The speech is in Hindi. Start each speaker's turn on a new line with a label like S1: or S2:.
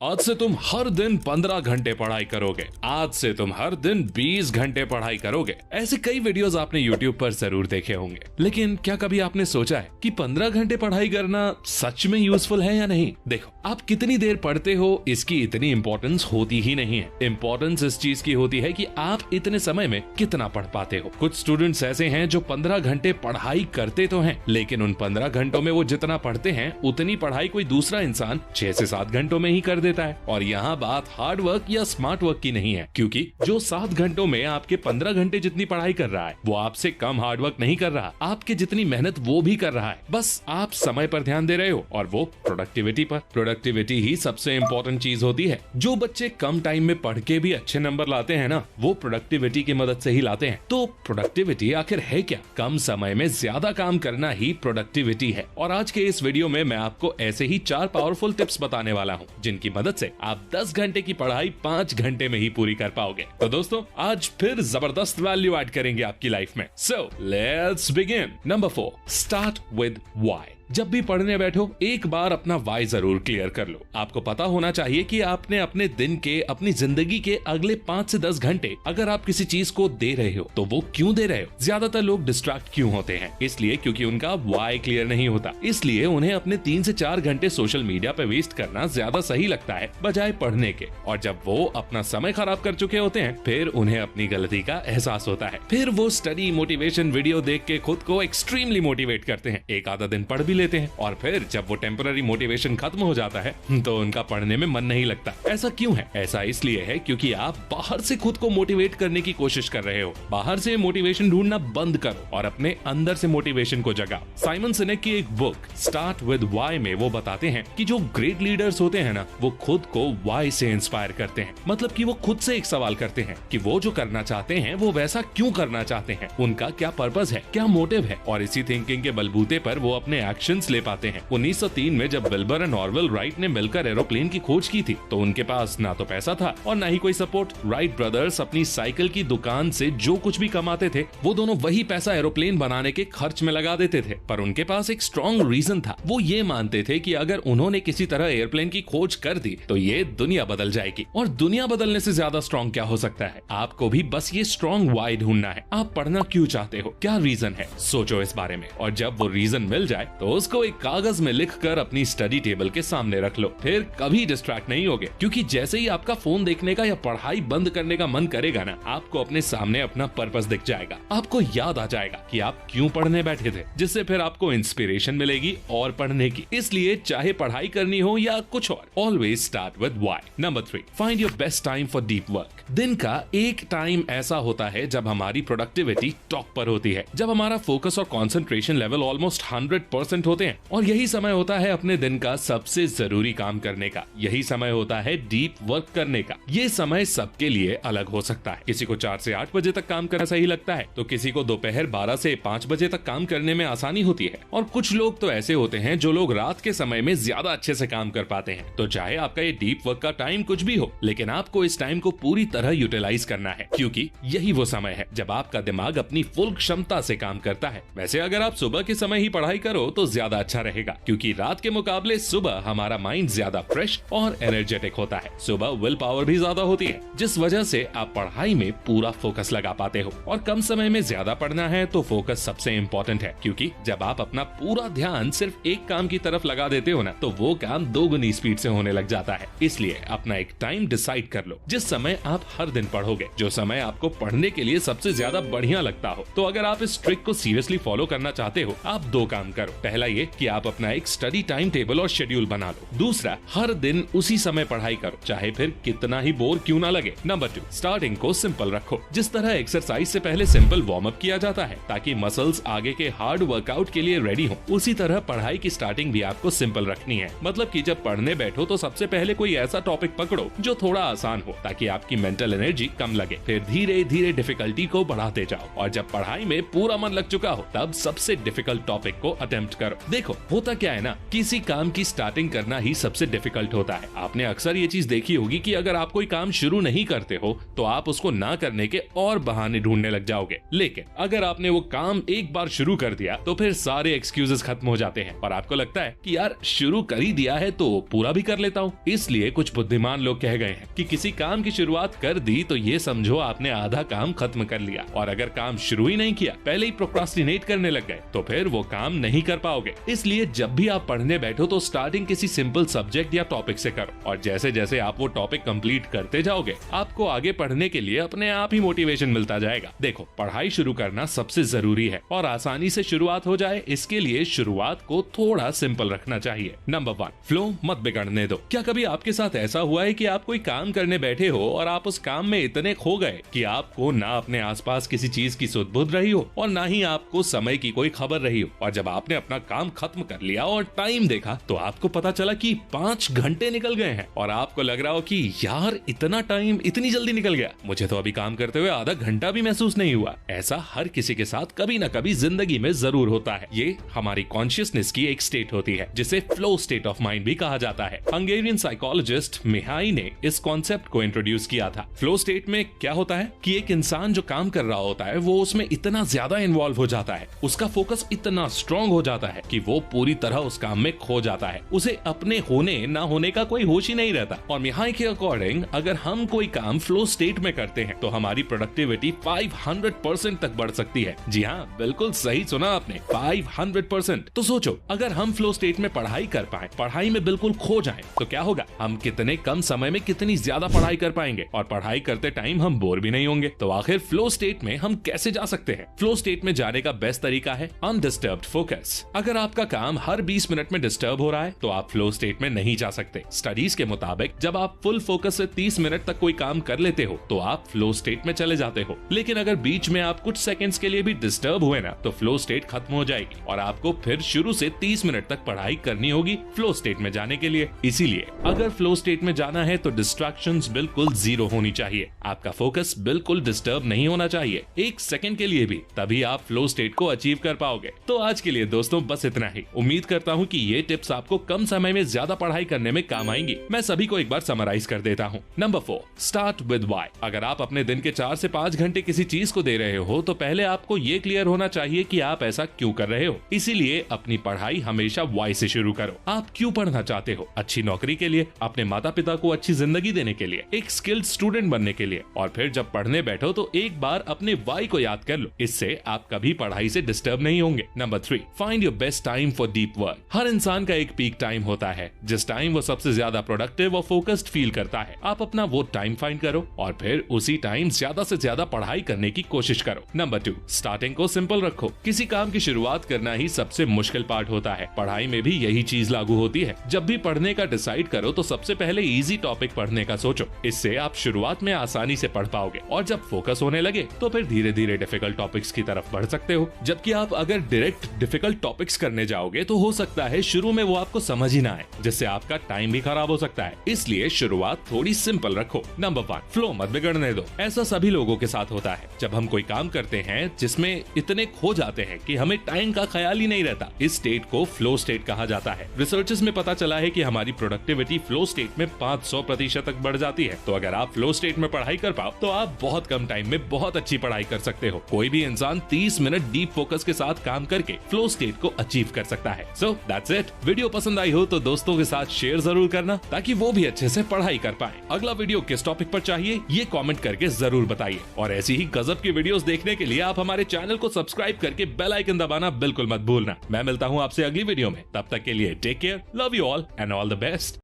S1: आज से तुम हर दिन 15 घंटे पढ़ाई करोगे, आज से तुम हर दिन 20 घंटे पढ़ाई करोगे। ऐसे कई वीडियोस आपने YouTube पर जरूर देखे होंगे, लेकिन क्या कभी आपने सोचा है कि 15 घंटे पढ़ाई करना सच में यूजफुल है या नहीं? देखो, आप कितनी देर पढ़ते हो इसकी इतनी इंपॉर्टेंस होती ही नहीं है। इंपॉर्टेंस इस चीज की होती है कि आप इतने समय में कितना पढ़ पाते हो। कुछ स्टूडेंट्स ऐसे हैं जो 15 घंटे पढ़ाई करते तो हैं, लेकिन उन 15 घंटों में वो जितना पढ़ते हैं उतनी पढ़ाई कोई दूसरा इंसान 6 से 7 घंटों में ही कर देता है। और यहाँ बात हार्ड वर्क या स्मार्ट वर्क की नहीं है, क्योंकि जो 7 घंटों में आपके 15 घंटे जितनी पढ़ाई कर रहा है वो आपसे कम हार्ड वर्क नहीं कर रहा, आपके जितनी मेहनत वो भी कर रहा है। बस आप समय पर ध्यान दे रहे हो और वो प्रोडक्टिविटी पर। प्रोडक्टिविटी ही सबसे इंपॉर्टेंट चीज होती है। जो बच्चे कम टाइम में पढ़ के भी अच्छे नंबर लाते हैं ना, वो प्रोडक्टिविटी की मदद से ही लाते हैं। तो प्रोडक्टिविटी आखिर है क्या? कम समय में ज्यादा काम करना ही प्रोडक्टिविटी है। और आज के इस वीडियो में मैं आपको ऐसे ही 4 पावरफुल टिप्स बताने वाला हूँ, जिनकी मदद से आप 10 घंटे की पढ़ाई 5 घंटे में ही पूरी कर पाओगे। तो दोस्तों, आज फिर जबरदस्त वैल्यू ऐड करेंगे आपकी लाइफ में। So let's begin. Number 4, start with why. जब भी पढ़ने बैठो एक बार अपना वाई जरूर क्लियर कर लो। आपको पता होना चाहिए कि आपने अपने दिन के, अपनी जिंदगी के अगले 5 से 10 घंटे अगर आप किसी चीज को दे रहे हो तो वो क्यों दे रहे हो। ज्यादातर लोग डिस्ट्रैक्ट क्यों होते हैं? इसलिए क्योंकि उनका वाई क्लियर नहीं होता। इसलिए उन्हें अपने 3 से 4 घंटे सोशल मीडिया पे वेस्ट करना ज्यादा सही लगता है बजाय पढ़ने के। और जब वो अपना समय खराब कर चुके होते हैं फिर उन्हें अपनी गलती का एहसास होता है। फिर वो स्टडी मोटिवेशन वीडियो देख के खुद को एक्सट्रीमली मोटिवेट करते हैं, एक आधा दिन पढ़ भी लेते हैं, और फिर जब वो टेम्पररी मोटिवेशन खत्म हो जाता है तो उनका पढ़ने में मन नहीं लगता। ऐसा क्यों है? ऐसा इसलिए है क्योंकि आप बाहर से खुद को मोटिवेट करने की कोशिश कर रहे हो। बाहर से मोटिवेशन ढूंढना बंद करो और अपने अंदर से मोटिवेशन को जगाओ। साइमन सिनेक की एक बुक स्टार्ट विद व्हाई में वो बताते हैं कि जो ग्रेट लीडर्स होते हैं ना, वो खुद को व्हाई से इंस्पायर करते हैं। मतलब कि वो खुद से एक सवाल करते हैं कि वो जो करना चाहते हैं वो वैसा क्यों करना चाहते हैं, उनका क्या पर्पस है, क्या मोटिव है। और इसी थिंकिंग के बलबूते पर वो अपने एक्शंस ले पाते हैं। 1903 में जब विल्बर एंड ऑरवेल राइट ने मिलकर एरोप्लेन की खोज की थी तो उनके पास ना तो पैसा था और ना ही कोई सपोर्ट। राइट ब्रदर्स अपनी साइकिल की दुकान से जो कुछ भी कमाते थे वो दोनों वही पैसा एरोप्लेन बनाने के खर्च में लगा देते थे। पर उनके पास एक स्ट्रॉन्ग रीजन था। वो ये मानते थे कि अगर उन्होंने किसी तरह एयरप्लेन की खोज कर दी तो ये दुनिया बदल जाएगी। और दुनिया बदलने से ज्यादा स्ट्रॉन्ग क्या हो सकता है? आपको भी बस ये स्ट्रॉन्ग वाई ढूंढना है। आप पढ़ना क्यों चाहते हो, क्या रीजन है, सोचो इस बारे में। और जब वो रीजन मिल जाए तो उसको एक कागज में लिखकर अपनी स्टडी टेबल के सामने रख लो। फिर कभी डिस्ट्रैक्ट नहीं होगे, क्योंकि जैसे ही आपका फोन देखने का या पढ़ाई बंद करने का मन करेगा ना, आपको अपने सामने अपना पर्पस दिख जाएगा। आपको याद आ जाएगा कि आप क्यों पढ़ने बैठे थे, जिससे फिर आपको इंस्पिरेशन मिलेगी और पढ़ने की। इसलिए चाहे पढ़ाई करनी हो या कुछ और, always start with why. Number 3, find your best time for deep work. दिन का एक टाइम ऐसा होता है जब हमारी प्रोडक्टिविटी टॉप पर होती है, जब हमारा फोकस और कॉन्सेंट्रेशन लेवल ऑलमोस्ट 100% होते हैं। और यही समय होता है अपने दिन का सबसे जरूरी काम करने का। यही समय होता है डीप वर्क करने का। ये समय सबके लिए अलग हो सकता है। किसी को 4 से 8 बजे तक काम करना सही लगता है, तो किसी को दोपहर 12 से 5 बजे तक काम करने में आसानी होती है। और कुछ लोग तो ऐसे होते हैं जो लोग रात के समय में ज्यादा अच्छे से काम कर पाते हैं। तो चाहे आपका ये डीप वर्क का टाइम कुछ भी हो, लेकिन आपको इस टाइम को पूरी तरह यूटिलाइज करना है, क्योंकि यही वो समय है जब आपका दिमाग अपनी फुल क्षमता से काम करता है। वैसे अगर आप सुबह के समय ही पढ़ाई करो तो ज्यादा अच्छा रहेगा, क्योंकि रात के मुकाबले सुबह हमारा माइंड ज्यादा फ्रेश और एनर्जेटिक होता है। सुबह विल पावर भी ज्यादा होती है, जिस वजह से आप पढ़ाई में पूरा फोकस लगा पाते हो। और कम समय में ज्यादा पढ़ना है तो फोकस सबसे इम्पोर्टेंट है, क्योंकि जब आप अपना पूरा ध्यान सिर्फ एक काम की तरफ लगा देते हो ना, तो वो काम 2 गुनी स्पीड से होने लग जाता है। इसलिए अपना एक टाइम डिसाइड कर लो जिस समय आप हर दिन पढ़ोगे, जो समय आपको पढ़ने के लिए सबसे ज्यादा बढ़िया लगता हो। तो अगर आप इस ट्रिक को सीरियसली फॉलो करना चाहते हो, आप 2 काम करो। पहला ये कि आप अपना एक स्टडी टाइम टेबल और शेड्यूल बना लो। दूसरा, हर दिन उसी समय पढ़ाई करो, चाहे फिर कितना ही बोर क्यों ना लगे। नंबर 2, स्टार्टिंग को सिंपल रखो। जिस तरह एक्सरसाइज से पहले सिंपल वार्म अप किया जाता है ताकि मसल्स आगे के हार्ड वर्कआउट के लिए रेडी हो, उसी तरह पढ़ाई की स्टार्टिंग भी आपको सिंपल रखनी है। मतलब कि जब पढ़ने बैठो तो सबसे पहले कोई ऐसा टॉपिक पकड़ो जो थोड़ा आसान हो, ताकि आपकी मेंटल एनर्जी कम लगे। फिर धीरे धीरे डिफिकल्टी को बढ़ाते जाओ, और जब पढ़ाई में पूरा मन लग चुका हो तब सबसे डिफिकल्ट टॉपिक को अटेम्प्ट कर करो। देखो होता क्या है ना, किसी काम की स्टार्टिंग करना ही सबसे डिफिकल्ट होता है। आपने अक्सर ये चीज देखी होगी कि अगर आप कोई काम शुरू नहीं करते हो तो आप उसको ना करने के और बहाने ढूंढने लग जाओगे, लेकिन अगर आपने वो काम एक बार शुरू कर दिया तो फिर सारे एक्सक्यूजेस खत्म हो जाते हैं और आपको लगता है कि यार शुरू कर ही दिया है तो पूरा भी कर लेता हूँ। इसलिए कुछ बुद्धिमान लोग कह गए हैं कि किसी काम की शुरुआत कर दी तो ये समझो आपने आधा काम खत्म कर लिया, और अगर काम शुरू ही नहीं किया, पहले ही प्रोक्रास्टिनेट करने लग गए, तो फिर वो काम नहीं कर पाओगे। इसलिए जब भी आप पढ़ने बैठो तो स्टार्टिंग किसी सिंपल सब्जेक्ट या टॉपिक से करो, और जैसे जैसे आप वो टॉपिक कंप्लीट करते जाओगे आपको आगे पढ़ने के लिए अपने आप ही मोटिवेशन मिलता जाएगा। देखो पढ़ाई शुरू करना सबसे जरूरी है और आसानी से शुरुआत हो जाए इसके लिए शुरुआत को थोड़ा सिंपल रखना चाहिए। नंबर 1, फ्लो मत बिगड़ने दो। क्या कभी आपके साथ ऐसा हुआ है कि आप कोई काम करने बैठे हो और आप उस काम में इतने खो गए कि आपको ना अपने आसपास किसी चीज की सुध बुध रही हो और ना ही आपको समय की कोई खबर रही हो, और जब आपने अपना काम खत्म कर लिया और टाइम देखा तो आपको पता चला कि 5 घंटे निकल गए हैं और आपको लग रहा हो कि यार इतना टाइम इतनी जल्दी निकल गया, मुझे तो अभी काम करते हुए आधा घंटा भी महसूस नहीं हुआ। ऐसा हर किसी के साथ कभी ना कभी जिंदगी में जरूर होता है। ये हमारी कॉन्शियसनेस की एक स्टेट होती है जिसे फ्लो स्टेट ऑफ माइंड भी कहा जाता है। हंगेरियन साइकोलॉजिस्ट मिहाई ने इस कॉन्सेप्ट को इंट्रोड्यूस किया था। फ्लो स्टेट में क्या होता है कि एक इंसान जो काम कर रहा होता है वो उसमें इतना ज्यादा इन्वॉल्व हो जाता है, उसका फोकस इतना स्ट्रांग हो जाता है कि वो पूरी तरह उस काम में खो जाता है, उसे अपने होने ना होने का कोई होश ही नहीं रहता। और मिहाई के अकॉर्डिंग अगर हम कोई काम फ्लो स्टेट में करते हैं तो हमारी प्रोडक्टिविटी 500% तक बढ़ सकती है। जी हाँ, बिल्कुल सही सुना आपने, 500%। तो सोचो अगर हम फ्लो स्टेट में पढ़ाई कर पाए, पढ़ाई में बिल्कुल खो जाएं, तो क्या होगा, हम कितने कम समय में कितनी ज्यादा पढ़ाई कर पाएंगे और पढ़ाई करते टाइम हम बोर भी नहीं होंगे। तो आखिर फ्लो स्टेट में हम कैसे जा सकते हैं? फ्लो स्टेट में जाने का बेस्ट तरीका है अनडिस्टर्ब्ड फोकस। अगर आपका काम हर 20 मिनट में डिस्टर्ब हो रहा है तो आप फ्लो स्टेट में नहीं जा सकते। स्टडीज के मुताबिक जब आप फुल फोकस से 30 मिनट तक कोई काम कर लेते हो तो आप फ्लो स्टेट में चले जाते हो, लेकिन अगर बीच में आप कुछ सेकंड्स के लिए भी डिस्टर्ब हुए ना तो फ्लो स्टेट खत्म हो जाएगी और आपको फिर शुरू से 30 मिनट तक पढ़ाई करनी होगी फ्लो स्टेट में जाने के लिए। इसीलिए अगर फ्लो स्टेट में जाना है तो डिस्ट्रैक्शंस बिल्कुल जीरो होनी चाहिए, आपका फोकस बिल्कुल डिस्टर्ब नहीं होना चाहिए एक सेकंड के लिए भी, तभी आप फ्लो स्टेट को अचीव कर पाओगे। तो आज के लिए दोस्तों बस इतना ही। उम्मीद करता हूँ कि ये टिप्स आपको कम समय में ज्यादा पढ़ाई करने में काम आएंगी। मैं सभी को एक बार समराइज कर देता हूँ। Number 4, start with why. अगर आप अपने दिन के 4 से 5 घंटे किसी चीज को दे रहे हो तो पहले आपको ये क्लियर होना चाहिए कि आप ऐसा क्यों कर रहे हो। इसीलिए अपनी पढ़ाई हमेशा व्हाई से शुरू करो। आप क्यों पढ़ना चाहते हो? अच्छी नौकरी के लिए, अपने माता पिता को अच्छी जिंदगी देने के लिए, एक स्किल्ड स्टूडेंट बनने के लिए। और फिर जब पढ़ने बैठो तो एक बार अपने व्हाई को याद कर लो, इससे आप कभी पढ़ाई से डिस्टर्ब नहीं होंगे। Number 3, find your best time for deep work. हर इंसान का एक पीक टाइम होता है जिस टाइम वो सबसे ज्यादा प्रोडक्टिव और फोकस्ड फील करता है। आप अपना वो टाइम फाइंड करो और फिर उसी टाइम ज्यादा से ज्यादा पढ़ाई करने की कोशिश करो। नंबर 2, स्टार्टिंग को सिंपल रखो। किसी काम की शुरुआत करना ही सबसे मुश्किल पार्ट होता है। पढ़ाई में भी यही चीज लागू होती है। जब भी पढ़ने का डिसाइड करो तो सबसे पहले इजी टॉपिक पढ़ने का सोचो, इससे आप शुरुआत में आसानी से पढ़ पाओगे और जब फोकस होने लगे तो फिर धीरे धीरे डिफिकल्ट टॉपिक्स की तरफ बढ़ सकते हो। जबकि आप अगर डायरेक्ट डिफिकल्ट टॉपिक्स करने जाओगे तो हो सकता है शुरू में वो आपको समझ ही ना आए, जिससे आपका टाइम भी खराब हो सकता है। इसलिए शुरुआत थोड़ी सिंपल रखो। नंबर 1, फ्लो मत बिगड़ने दो। ऐसा सभी लोगों के साथ होता है। जब हम कोई काम करते हैं जिसमें इतने खो जाते हैं कि हमें टाइम का ख्याल ही नहीं रहता, इस स्टेट को फ्लो स्टेट कहा जाता है। रिसर्चेस में पता चला है कि हमारी प्रोडक्टिविटी फ्लो स्टेट में 500% तक बढ़ जाती है। तो अगर आप फ्लो स्टेट में पढ़ाई कर पाओ तो आप बहुत कम टाइम में बहुत अच्छी पढ़ाई कर सकते हो। कोई भी इंसान 30 मिनट डीप फोकस के साथ काम करके फ्लो स्टेट को अचीव कर सकता है। So that's it. वीडियो पसंद आई हो तो दोस्तों के साथ शेयर जरूर करना ताकि वो भी अच्छे से पढ़ाई कर पाए। अगला वीडियो किस टॉपिक पर चाहिए ये कमेंट करके जरूर बताइए और ऐसी ही गजब की वीडियोस देखने के लिए आप हमारे चैनल को सब्सक्राइब करके बेल आइकन दबाना बिल्कुल मत भूलना। मैं मिलता हूँ आपसे अगली वीडियो में, तब तक के लिए take care, love you all and all the best.